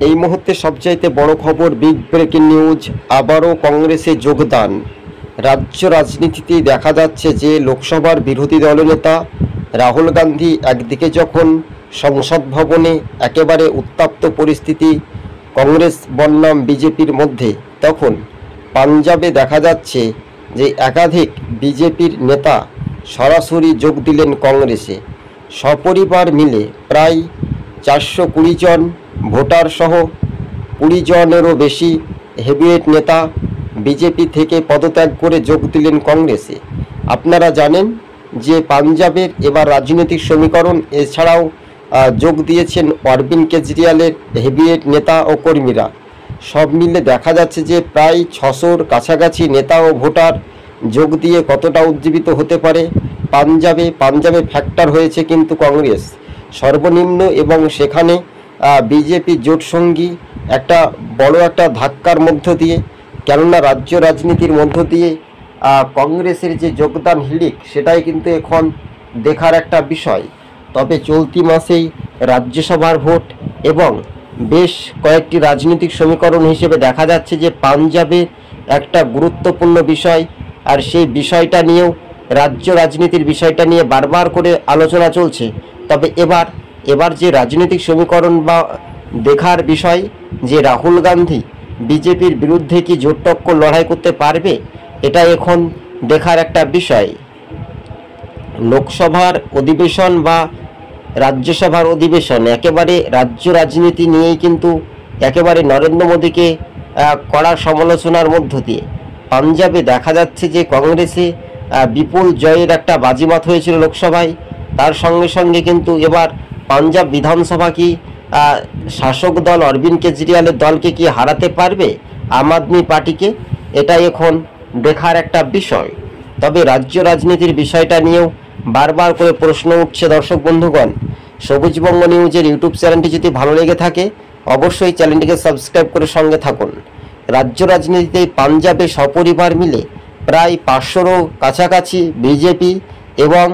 এই মুহূর্তে সবচাইতে বড় খবর, বিগ ব্রেকিং নিউজ, আবারও কংগ্রেসে যোগদান। রাজ্য রাজনীতিতে দেখা যাচ্ছে যে লোকসভার বিরোধী দলনেতা রাহুল গান্ধী একদিকে যখন সংসদ ভবনে একেবারে উত্তপ্ত পরিস্থিতি কংগ্রেস বনাম বিজেপির মধ্যে, তখন পাঞ্জাবে দেখা যাচ্ছে যে একাধিক বিজেপির নেতা সরাসরি যোগ দিলেন কংগ্রেসে। সপরিবার মিলে প্রায় 420 জন ভোটার সহ 20 জনেরও বেশি হেভিওয়েট নেতা বিজেপি থেকে পদত্যাগ করে যোগ দিলেন কংগ্রেসে। আপনারা জানেন যে পাঞ্জাবের এবার রাজনৈতিক সমীকরণ, এছাড়াও যোগ দিয়েছেন অরবিন্দ কেজরিওয়ালের হেভিওয়েট নেতা ও কর্মীরা। সব মিলে দেখা যাচ্ছে যে প্রায় 600-র কাছাকাছি নেতা ও ভোটার যোগ দিয়ে কতটা উজ্জীবিত হতে পারে পাঞ্জাবে ফ্যাক্টর হয়েছে কিন্তু কংগ্রেস সর্বনিম্ন, এবং সেখানে বিজেপি জোটসঙ্গী একটা বড় একটা ধাক্কার মধ্য দিয়ে, কেননা রাজ্য রাজনীতির মধ্য দিয়ে কংগ্রেসের যে যোগদান হিড়িক, সেটাই কিন্তু এখন দেখার একটা বিষয়। তবে চলতি মাসেই রাজ্যসভার ভোট এবং বেশ কয়েকটি রাজনৈতিক সমীকরণ হিসেবে দেখা যাচ্ছে যে পাঞ্জাবে একটা গুরুত্বপূর্ণ বিষয়, আর সেই বিষয়টা নিয়েও রাজ্য রাজনীতির বিষয়টা নিয়ে বারবার করে আলোচনা চলছে। তবে এবার যে রাজনৈতিক সমীকরণ বা দেখার বিষয়, যে রাহুল গান্ধী বিজেপির বিরুদ্ধে কি জোট টক্কর লড়াই করতে পারবে, এটা এখন দেখার একটা বিষয়। লোকসভার অধিবেশন বা রাজ্যসভার অধিবেশন একেবারে রাজ্য রাজনীতি নিয়েই কিন্তু একেবারে নরেন্দ্র মোদীকে কড়া সমালোচনার মধ্য দিয়ে পাঞ্জাবে দেখা যাচ্ছে যে কংগ্রেসে বিপুল জয়ের একটা বাজিমাত হয়েছিল লোকসভায়। তার সঙ্গে সঙ্গে কিন্তু এবার পাঞ্জাব বিধানসভা কি শাসক দল অরবিন্দ কেজরিওয়ালের দলকে কি হারাতে পারবে, আম আদমি পার্টিকে, এটা এখন দেখার একটা বিষয়। তবে রাজ্য রাজনীতির বিষয়টা নিয়েও বারবার করে প্রশ্ন উঠছে। দর্শক বন্ধুগণ, সবুজবঙ্গ নিউজের ইউটিউব চ্যানেলটি যদি ভালো লেগে থাকে অবশ্যই চ্যানেলটিকে সাবস্ক্রাইব করে সঙ্গে থাকুন। রাজ্য রাজনীতিতে পাঞ্জাবে সপরিবার মিলে প্রায় 500-রও কাছাকাছি বিজেপি এবং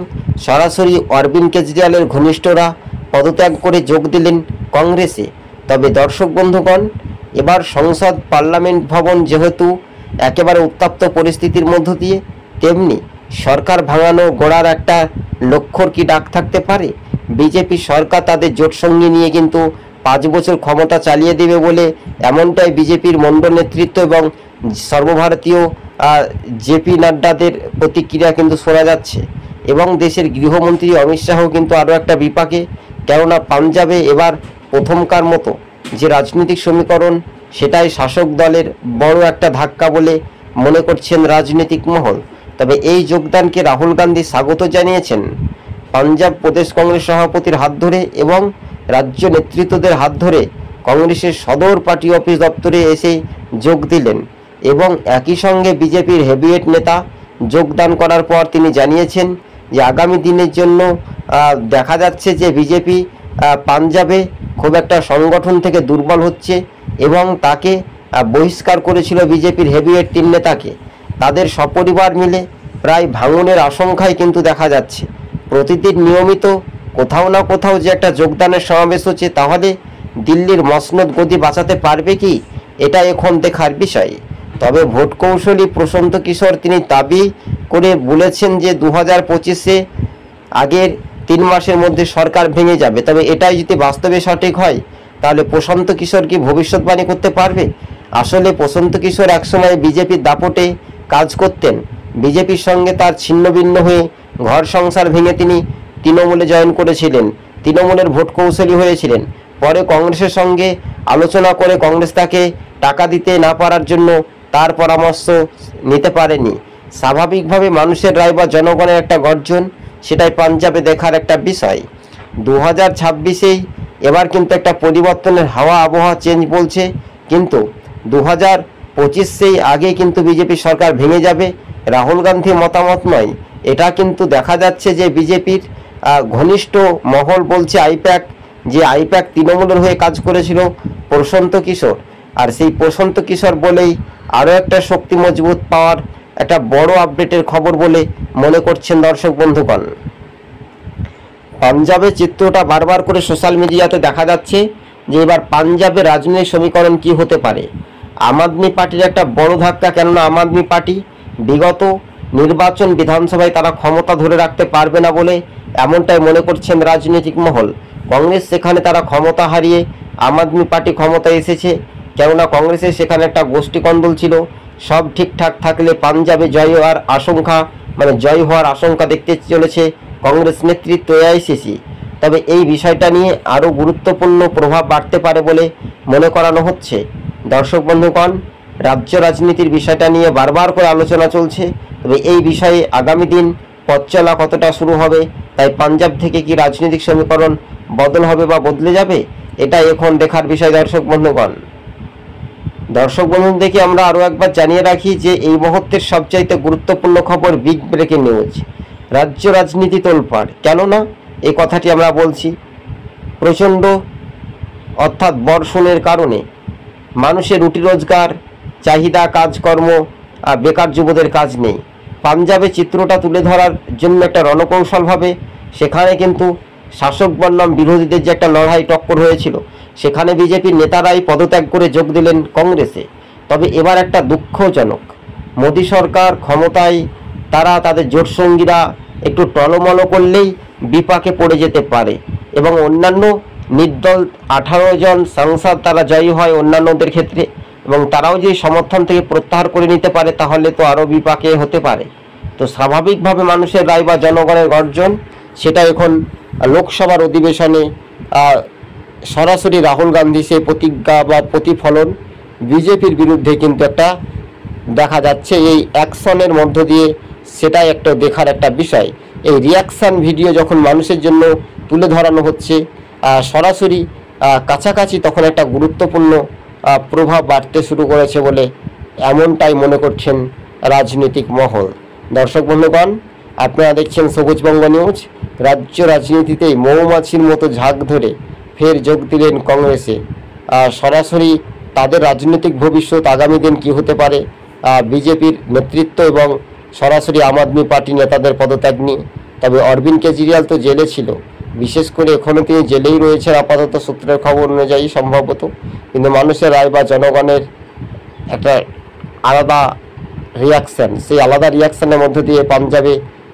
সরাসরি অরবিন্দ কেজরিওয়ালের ঘনিষ্ঠরা পদত্যাগ করে যোগ দিলেন কংগ্রেসে। তবে দর্শক বন্ধুগণ, এবার সংসদ পার্লামেন্ট ভবন যেহেতু একেবারে উত্তপ্ত পরিস্থিতির মধ্য দিয়ে, তেমনি সরকার ভাঙানো গড়ার একটা লক্ষ্যর কি ডাক থাকতে পারে? বিজেপি সরকার তাদের জোটসঙ্গী নিয়ে কিন্তু 5 বছর ক্ষমতা চালিয়ে দেবে বলে এমনটাই বিজেপির মণ্ডল নেতৃত্ব এবং সর্বভারতীয় জেপি নাড্ডাদের প্রতিক্রিয়া কিন্তু শোনা যাচ্ছে। এবং দেশের গৃহমন্ত্রী অমিত শাহ কিন্তু আরও একটা বিপাকে, কেননা পাঞ্জাবে এবার প্রথমকার মতো যে রাজনৈতিক সমীকরণ, সেটাই শাসক দলের বড় একটা ধাক্কা বলে মনে করছেন রাজনৈতিক মহল। তবে এই যোগদানকে রাহুল গান্ধী স্বাগত জানিয়েছেন। পাঞ্জাব প্রদেশ কংগ্রেস সভাপতির হাত ধরে এবং রাজ্য নেতৃত্বদের হাত ধরে কংগ্রেসের সদর পার্টি অফিস দপ্তরে এসে যোগ দিলেন। এবং একই সঙ্গে বিজেপির হেভিওয়েট নেতা যোগদান করার পর তিনি জানিয়েছেন যে আগামী দিনের জন্য দেখা যাচ্ছে যে বিজেপি পাঞ্জাবে খুব একটা সংগঠন থেকে দুর্বল হচ্ছে এবং তাকে বহিষ্কার করেছিল বিজেপির হেভিওয়েট 3 নেতাকে। তাদের সপরিবার মিলে প্রায় ভাঙনের আশঙ্কায় কিন্তু দেখা যাচ্ছে। প্রতিদিন নিয়মিত কোথাও না কোথাও যে একটা যোগদানের সমাবেশ হচ্ছে, তাহলে দিল্লির মসনদ গদি বাঁচাতে পারবে কি, এটা এখন দেখার বিষয়। তবে ভোট কৌশলী প্রশান্ত কিশোর তিনি দাবি করে বলেছেন যে 2025-এ আগের 3 মাসের মধ্যে সরকার ভেঙে যাবে। তবে এটাই যদি বাস্তবে সঠিক হয়, তাহলে প্রশান্ত কিশোর কি ভবিষ্যৎবাণী করতে পারবে? আসলে প্রশান্ত কিশোর একসময় বিজেপির দাপটে কাজ করতেন। বিজেপির সঙ্গে তার ছিন্নভিন্ন হয়ে ঘর সংসার ভেঙে তিনি তৃণমূলে জয়েন করেছিলেন, তৃণমূলের ভোট কৌশলী হয়েছিলেন। পরে কংগ্রেসের সঙ্গে আলোচনা করে কংগ্রেস তাকে টাকা দিতে না পারার জন্য তার পরামর্শ নিতে পারেনি। স্বাভাবিকভাবে মানুষের রায় বা জনগণের একটা গর্জন, সেটাই পাঞ্জাবে দেখার একটা বিষয়। 2026-এই এবার কিন্তু একটা পরিবর্তনের হাওয়া, আবহাওয়া চেঞ্জ বলছে, কিন্তু 2025-এই আগে কিন্তু বিজেপি সরকার ভেঙে যাবে, রাহুল গান্ধীর মতামত নয়। এটা কিন্তু দেখা যাচ্ছে যে বিজেপির ঘনিষ্ঠ মহল বলছে আইপ্যাক তৃণমূলের হয়ে কাজ করেছিল প্রশান্ত কিশোর, আর সেই প্রশান্ত কিশোর বলেই আরও একটা শক্তি মজবুত পাওয়ার একটা বড় আপডেটের খবর বলে মনে করছেন দর্শক বন্ধুগণ। পাঞ্জাবের চিত্রটা বারবার করে সোশ্যাল মিডিয়াতে দেখা যাচ্ছে যে এবার পাঞ্জাবে রাজনৈতিক সমীকরণ কি হতে পারে। আম আদমি পার্টির একটা বড় ধাক্কা, কেননা আম আদমি পার্টি বিগত নির্বাচন বিধানসভায় তারা ক্ষমতা ধরে রাখতে পারবে না বলে এমনটাই মনে করছেন রাজনৈতিক মহল। কংগ্রেস সেখানে তারা ক্ষমতা হারিয়ে আম আদমি পার্টি ক্ষমতায় এসেছে, কেননা কংগ্রেসের সেখানে একটা গোষ্ঠী কন্দল ছিল। সব ঠিকঠাক থাকলে পাঞ্জাবে জয় হওয়ার আশঙ্কা, জয় হওয়ার আশঙ্কা দেখতে চলেছে কংগ্রেস নেতৃত্ব এআইসিসি। তবে এই বিষয়টা নিয়ে আরও গুরুত্বপূর্ণ প্রভাব বাড়তে পারে বলে মনে করানো হচ্ছে। দর্শক বন্ধুগণ, রাজ্য রাজনীতির বিষয়টা নিয়ে বারবার করে আলোচনা চলছে, তবে এই বিষয়ে আগামী দিন পথ চলা কতটা শুরু হবে, তাই পাঞ্জাব থেকে কি রাজনৈতিক সমীকরণ বদল হবে বা বদলে যাবে, এটা এখন দেখার বিষয়। দর্শক বন্ধুদেরকে আমরা আরও একবার জানিয়ে রাখি যে এই মুহূর্তের সবচাইতে গুরুত্বপূর্ণ খবর, বিগ ব্রেকিং নিউজ, রাজ্য রাজনীতি তোলপাড়। কেননা এই কথাটি আমরা বলছি, প্রচণ্ড অর্থাৎ বর্ষণের কারণে মানুষের রুটি রোজগার চাহিদা, কাজকর্ম, বেকার যুবদের কাজ নেই। পাঞ্জাবে চিত্রটা তুলে ধরার জন্য একটা রণকৌশলভাবে সেখানে কিন্তু শাসক বনাম বিরোধীদের যে একটা লড়াই টক্কর হয়েছিল, সেখানে বিজেপির নেতারাই পদত্যাগ করে যোগ দিলেন কংগ্রেসে। তবে এবার একটা দুঃখজনক, মোদী সরকার ক্ষমতায় তারা তাদের জোটসঙ্গীরা একটু টলমল করলেই বিপাকে পড়ে যেতে পারে এবং অন্যান্য নির্দল 18 জন সাংসদ তারা জয়ী হয় অন্যান্যদের ক্ষেত্রে, এবং তারাও যে সমর্থন থেকে প্রত্যাহার করে নিতে পারে, তাহলে তো আরও বিপাকে হতে পারে। তো স্বাভাবিকভাবে মানুষের রায় বা জনগণের গর্জন, সেটা এখন লোকসভার অধিবেশনে সরাসরি রাহুল গান্ধী সে প্রতিজ্ঞা বা প্রতিফলন বিজেপির বিরুদ্ধে কিন্তু একটা দেখা যাচ্ছে এই অ্যাকশনের মধ্য দিয়ে, সেটাই একটা দেখার একটা বিষয়। এই রিয়াকশান ভিডিও যখন মানুষের জন্য তুলে ধরানো হচ্ছে সরাসরি কাছাকাছি, তখন একটা গুরুত্বপূর্ণ প্রভাব বাড়তে শুরু করেছে বলে এমনটাই মনে করছেন রাজনৈতিক মহল। দর্শক বন্ধুগণ, আপনারা দেখছেন সবুজবঙ্গ নিউজ। রাজ্য রাজনীতিতেই মৌমাছির মতো ঝাঁক ধরে ফের যোগ দিলেন কংগ্রেসে। সরাসরি তাদের রাজনৈতিক ভবিষ্যৎ আগামী দিন কী হতে পারে, বিজেপির নেতৃত্ব এবং সরাসরি আম আদমি পার্টি নেতাদের পদত্যাগ নিয়ে। তবে অরবিন্দ কেজরিওয়াল তো জেলে ছিল, বিশেষ করে এখনও তিনি জেলেই রয়েছেন আপাতত সূত্রের খবর অনুযায়ী সম্ভবত, কিন্তু মানুষের রায় বা জনগণের একটা আলাদা রিয়াকশান, সেই আলাদা রিয়াকশানের মধ্য দিয়ে পাঞ্জাবে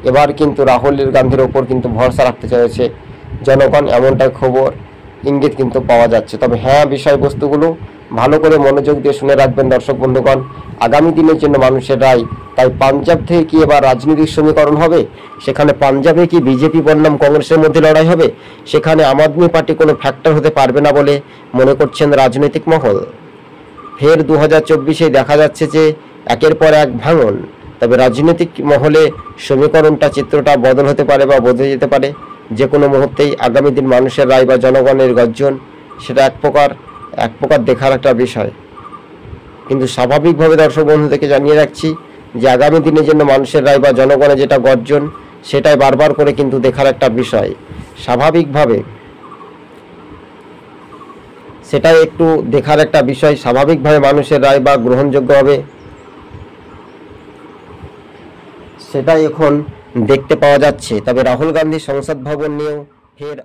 এবার কিন্তু রাহুল গান্ধীর ওপর কিন্তু ভরসা রাখতে চাইছে জনগণ, এমনটাই খবর ইঙ্গিত কিন্তু পাওয়া যাচ্ছে। তবে হ্যাঁ, বিষয়বস্তুগুলো ভালো করে মনোযোগ দিয়ে শুনে রাখবেন দর্শক বন্ধুগণ, আগামী দিনের জন্য মানুষের রায়। তাই পাঞ্জাব থেকে কি এবার রাজনৈতিক সমীকরণ হবে, সেখানে পাঞ্জাবে কি বিজেপি বনাম কংগ্রেসের মধ্যে লড়াই হবে, সেখানে আম আদমি পার্টি কোনো ফ্যাক্টর হতে পারবে না বলে মনে করছেন রাজনৈতিক মহল। ফের 2024-এ দেখা যাচ্ছে যে একের পর এক ভাঙন। তবে রাজনৈতিক মহলে সমীকরণটা, চিত্রটা বদল হতে পারে বা বদলে যেতে পারে যে কোনো মুহূর্তেই। আগামী দিন মানুষের রায় বা জনগণের গর্জন, সেটা এক প্রকার দেখার একটা বিষয়। কিন্তু স্বাভাবিকভাবে দর্শক বন্ধুদেরকে জানিয়ে রাখছি যে আগামী দিনের জন্য মানুষের রায় বা জনগণের যেটা গর্জন, সেটাই বারবার করে কিন্তু দেখার একটা বিষয়। স্বাভাবিকভাবে সেটাই একটু দেখার একটা বিষয়, স্বাভাবিকভাবে মানুষের রায় বা গ্রহণযোগ্য হবে, সেটাই এখন দেখতে পাওয়া যাচ্ছে। তবে রাহুল গান্ধী সংসদ ভবন নিয়েও ফের